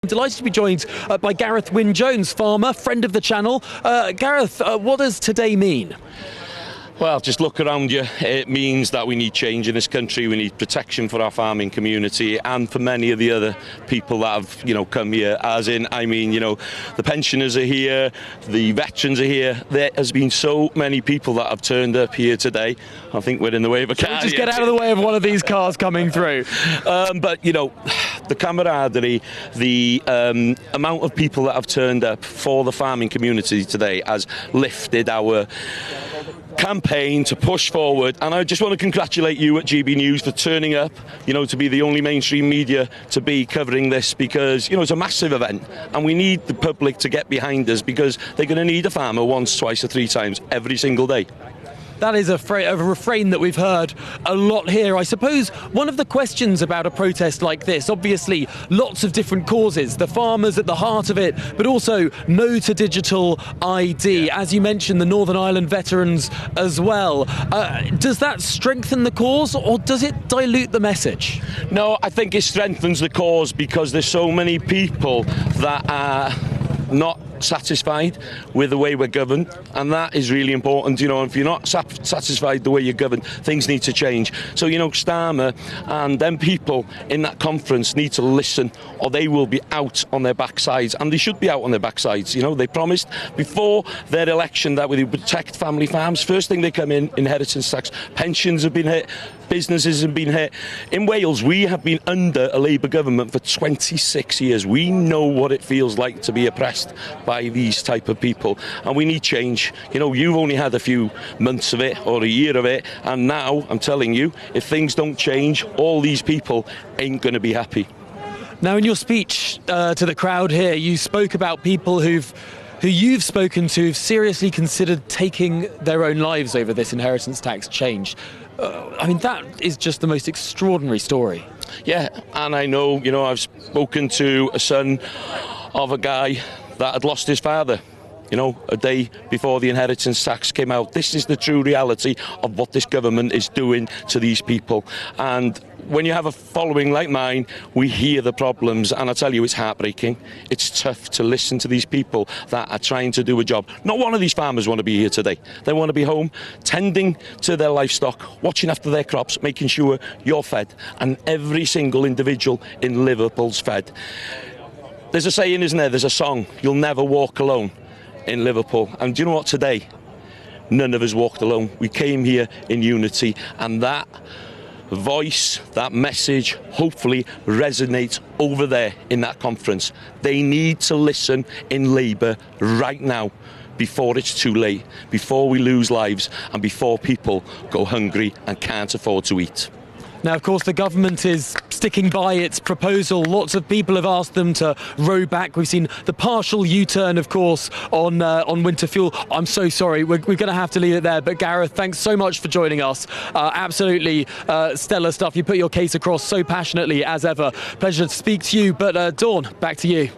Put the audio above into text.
I'm delighted to be joined by Gareth Wyn Jones, farmer, friend of the channel. Gareth, what does today mean? Well, just look around you. It means that we need change in this country. We need protection for our farming community and for many of the other people that have, come here. As in, the pensioners are here, the veterans are here. There has been so many people that have turned up here today. I think we're in the way of a car. Just get out of the way of one of these cars coming through. But the camaraderie, the amount of people that have turned up for the farming community today has lifted our campaign to push forward, and I just want to congratulate you at GB News for turning up, to be the only mainstream media to be covering this, because it's a massive event and we need the public to get behind us, because they're going to need a farmer once, twice or three times every single day. That is a refrain that we've heard a lot here. I suppose one of the questions about a protest like this, obviously lots of different causes, the farmers at the heart of it, but also no to digital ID. As you mentioned, the Northern Ireland veterans as well. Does that strengthen the cause, or does it dilute the message? No, I think it strengthens the cause, because there's so many people that are not satisfied with the way we're governed, and that is really important. If you're not satisfied the way you're governed, things need to change. So Starmer and them people in that conference need to listen, or they will be out on their backsides, and they should be out on their backsides. They promised before their election that we would protect family farms. First thing they come in, inheritance tax, pensions have been hit, businesses have been hit. In Wales, we have been under a Labour government for 26 years. We know what it feels like to be oppressed by these type of people, and we need change. You've only had a few months of it, or a year of it, and now I'm telling you, if things don't change, all these people ain't going to be happy. Now, in your speech to the crowd here, you spoke about people who you've spoken to who've seriously considered taking their own lives over this inheritance tax change. That is just the most extraordinary story. Yeah, and I know, I've spoken to a son of a guy that had lost his father, a day before the inheritance tax came out. This is the true reality of what this government is doing to these people. And when you have a following like mine, we hear the problems, and I tell you, it's heartbreaking. It's tough to listen to these people that are trying to do a job. Not one of these farmers want to be here today. They want to be home, tending to their livestock, watching after their crops, making sure you're fed, and every single individual in Liverpool's fed. There's a saying, isn't there? There's a song, you'll never walk alone in Liverpool. And do you know what? Today, none of us walked alone. We came here in unity, and that voice, that message, hopefully resonates over there in that conference. They need to listen in Labour right now, before it's too late, before we lose lives, and before people go hungry and can't afford to eat. Now, of course, the government is sticking by its proposal. Lots of people have asked them to row back. We've seen the partial U-turn, of course, on winter fuel. I'm so sorry. We're going to have to leave it there. But Gareth, thanks so much for joining us. Absolutely stellar stuff. You put your case across so passionately as ever. Pleasure to speak to you. But Dawn, back to you.